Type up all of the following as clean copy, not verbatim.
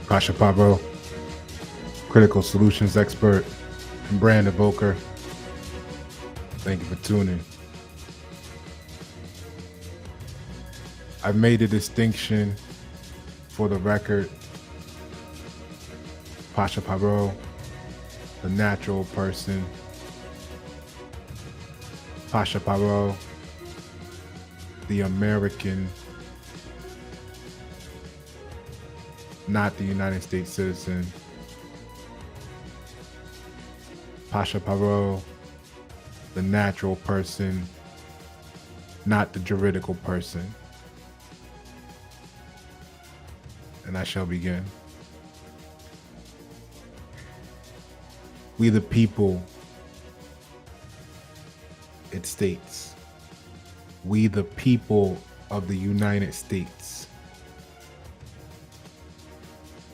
Pasha Pablo, critical solutions expert and brand evoker. Thank you for tuning. I've made a distinction for the record. Pasha Pablo, the natural person. Pasha Pablo, the American, not the United States citizen. Pasha Pablo, the natural person, not the juridical person. And I shall begin. We the people, it states, we the people of the United States,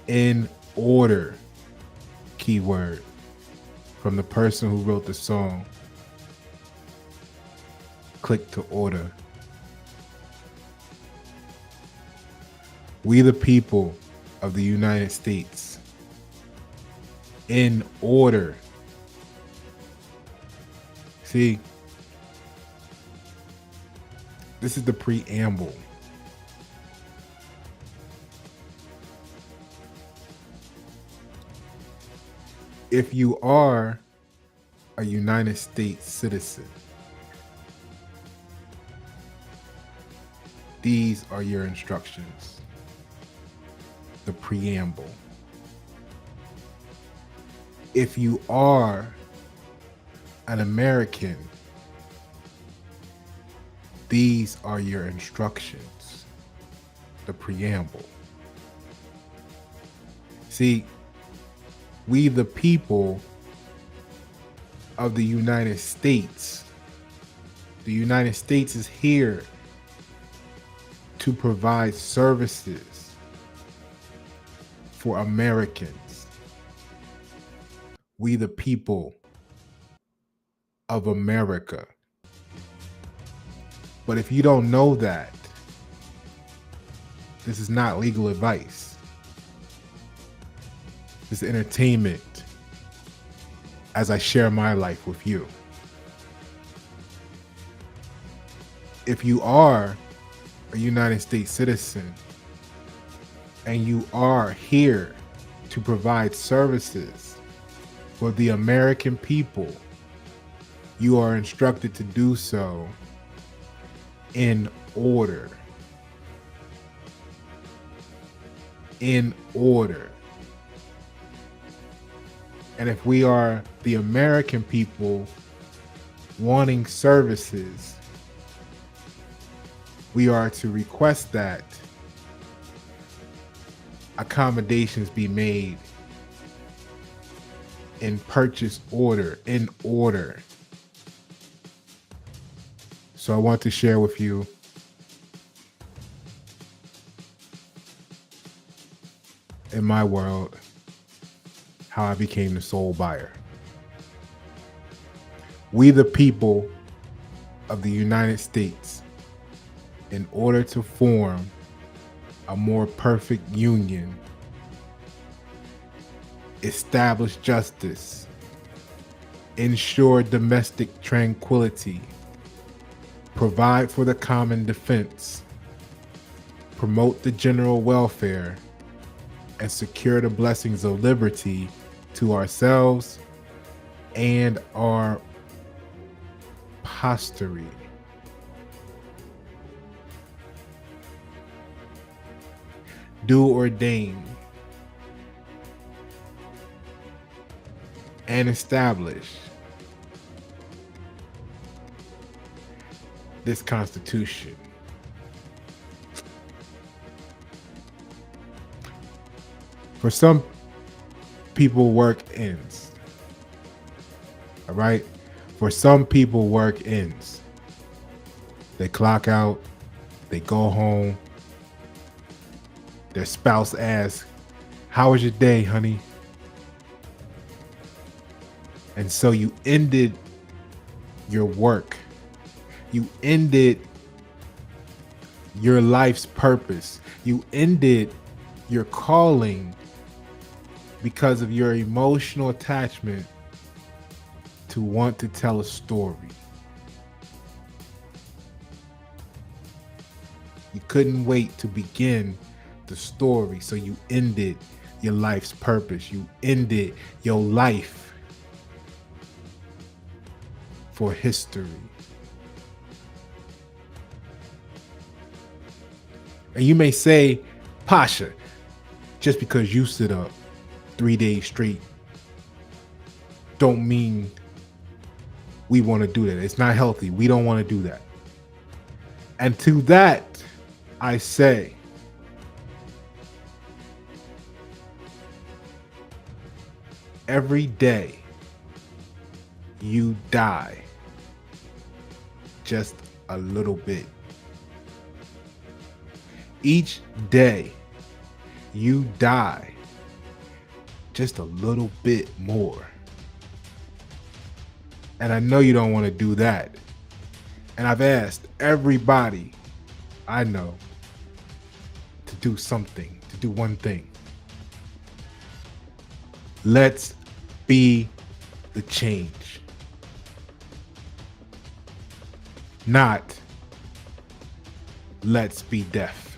in order, keyword, from the person who wrote the song, click to order. We the people of the United States, in order. See, this is the preamble. If you are a United States citizen, these are your instructions. The preamble. If you are an American, these are your instructions. The preamble. See, we the people of the United States, the United States is here to provide services for Americans. We the people of America. But if you don't know that, this is not legal advice. This is entertainment as I share my life with you. If you are a United States citizen and you are here to provide services for the American people, you are instructed to do so in order. In order. And if we are the American people wanting services, we are to request that accommodations be made in purchase order, in order. So I want to share with you in my world how I became the sole buyer. We the people of the United States, in order to form a more perfect union, establish justice, ensure domestic tranquility, provide for the common defense, promote the general welfare, and secure the blessings of liberty to ourselves and our posterity. Do ordain and establish this Constitution. For some people, work ends. All right? For some people, work ends. They clock out, they go home. Their spouse asks, "How was your day, honey?" And so you ended your work. You ended your life's purpose. You ended your calling because of your emotional attachment to want to tell a story. You couldn't wait to begin the story, so you ended your life's purpose. You ended your life for history. And you may say, Pasha, just because you sit up 3 days straight don't mean we want to do that. It's not healthy. We don't want to do that. And to that, I say, every day you die just a little bit. Each day you die just a little bit more. And I know you don't want to do that. And I've asked everybody I know to do something, to do one thing. Let's be the change. Not let's be deaf.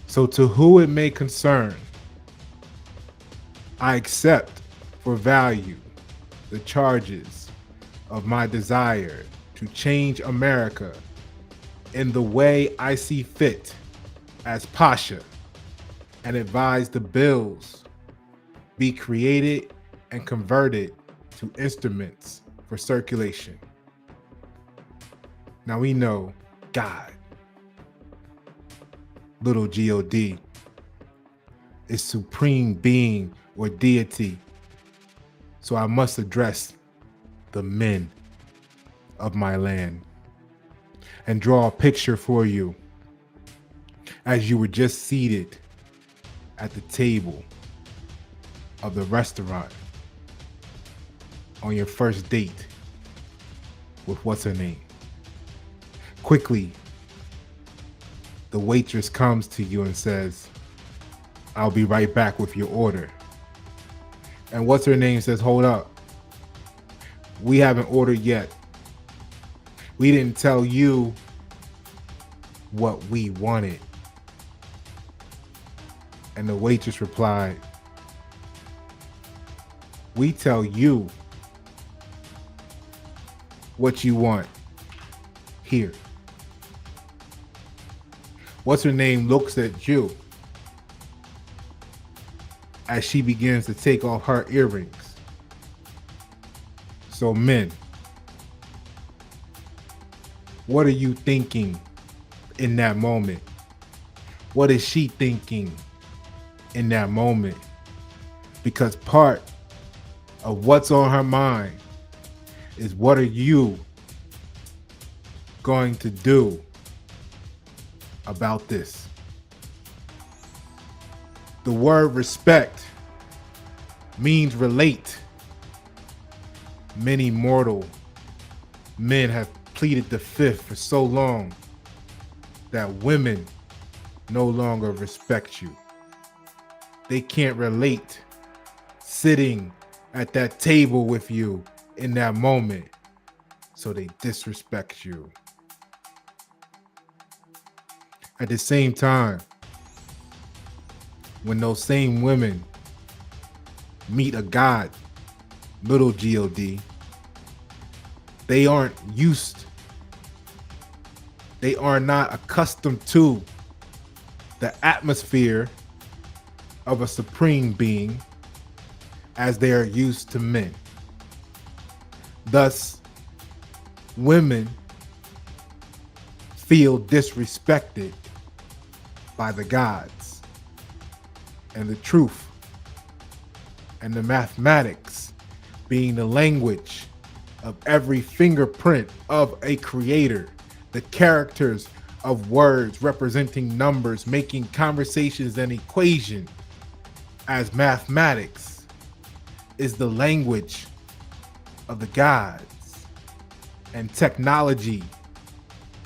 So to who it may concern, I accept for value the charges of my desire to change America in the way I see fit as Pasha, and advise the bills be created and converted to instruments for circulation. Now we know God, little God, is supreme being or deity. So I must address the men of my land and draw a picture for you as you were just seated at the table of the restaurant on your first date with what's her name. Quickly, the waitress comes to you and says, I'll be right back with your order. And what's her name says, hold up. We haven't ordered yet. We didn't tell you what we wanted. And the waitress replied, we tell you what you want here. What's her name looks at you as she begins to take off her earrings. So men, what are you thinking in that moment? What is she thinking in that moment? Because part of what's on her mind is what are you going to do about this? The word respect means relate. Many mortal men have pleaded the fifth for so long that women no longer respect you. They can't relate sitting at that table with you in that moment, so they disrespect you. At the same time, when those same women meet a God, little God, they are not accustomed to the atmosphere of a supreme being as they are used to men. Thus, women feel disrespected by the gods, and the truth and the mathematics being the language of every fingerprint of a creator, the characters of words representing numbers, making conversations an equation, as mathematics is the language of the gods, and technology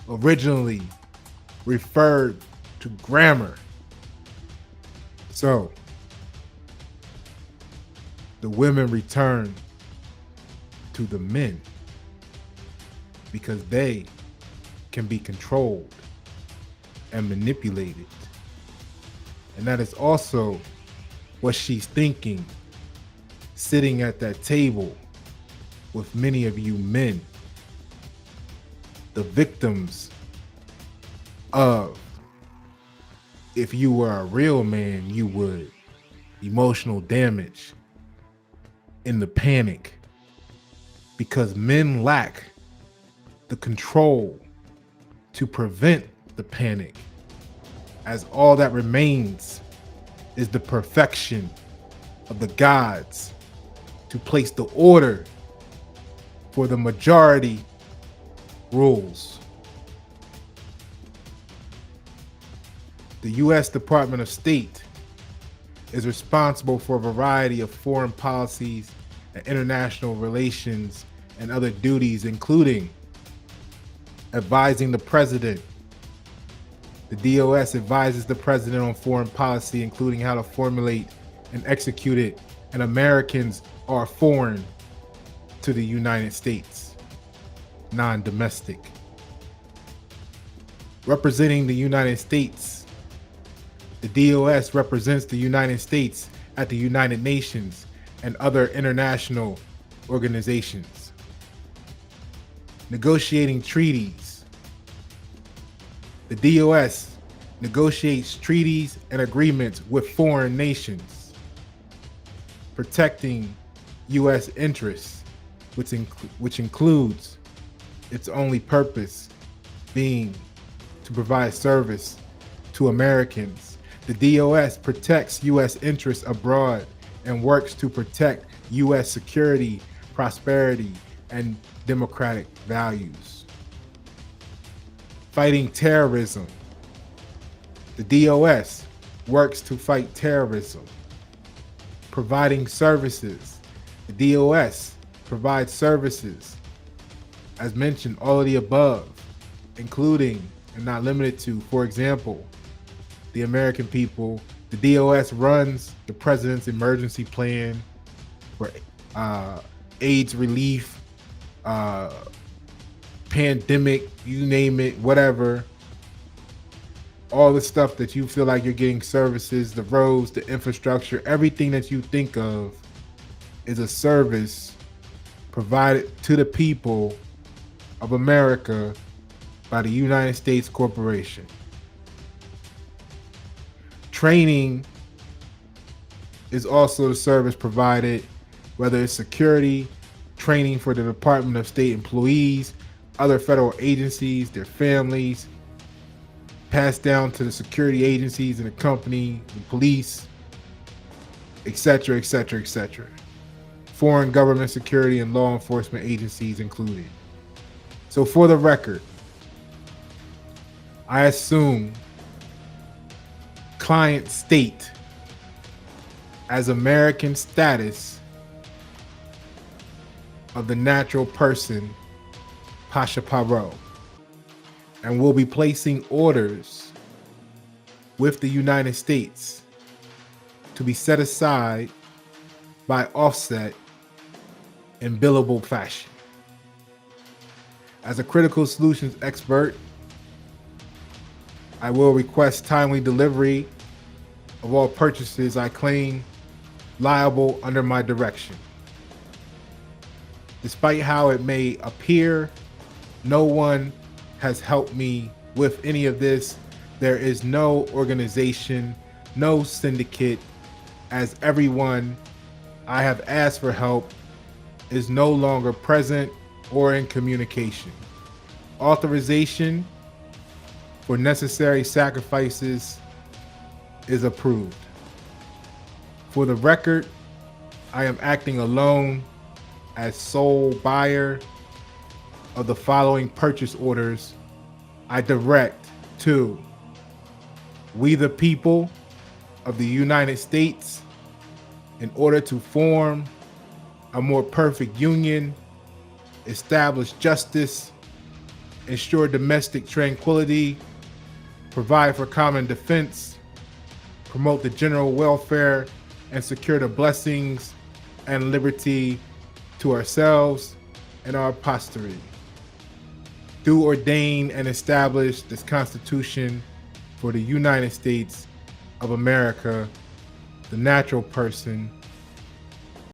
originally referred to grammar. So the women return to the men because they can be controlled and manipulated. And that is also what she's thinking, sitting at that table with many of you men, the victims of, if you were a real man, you would, emotional damage in the panic, because men lack the control to prevent the panic, as all that remains is the perfection of the gods to place the order for the majority rules. The U.S. Department of State is responsible for a variety of foreign policies and international relations and other duties, including advising the president. The DOS advises the president on foreign policy, including how to formulate and execute it, and Americans are foreign to the United States, non-domestic. Representing the United States, the DOS represents the United States at the United Nations and other international organizations. Negotiating treaties. The DOS negotiates treaties and agreements with foreign nations, protecting U.S. interests, which includes its only purpose being to provide service to Americans. The DOS protects U.S. interests abroad and works to protect U.S. security, prosperity, and democratic values. Fighting terrorism. The DOS works to fight terrorism. Providing services. The DOS provides services. As mentioned, all of the above, including and not limited to, for example, the American people. The DOS runs the president's emergency plan for AIDS relief, pandemic, you name it, whatever. All the stuff that you feel like you're getting services, the roads, the infrastructure, everything that you think of is a service provided to the people of America by the United States Corporation. Training is also the service provided, whether it's security, training for the Department of State employees, other federal agencies, their families, passed down to the security agencies and the company, the police, etc., etc., etc. Foreign government security and law enforcement agencies included. So for the record, I assume client state as American status of the natural person, Pasha Paro, and will be placing orders with the United States to be set aside by offset in billable fashion. As a critical solutions expert, I will request timely delivery of all purchases I claim liable under my direction. Despite how it may appear, no one has helped me with any of this. There is no organization, no syndicate, as everyone I have asked for help is no longer present or in communication. Authorization for necessary sacrifices is approved. For the record, I am acting alone as sole buyer of the following purchase orders I direct to we the people of the United States in order to form a more perfect union, establish justice, ensure domestic tranquility, provide for common defense, promote the general welfare, and secure the blessings and liberty to ourselves and our posterity. Do ordain and establish this Constitution for the United States of America, the natural person,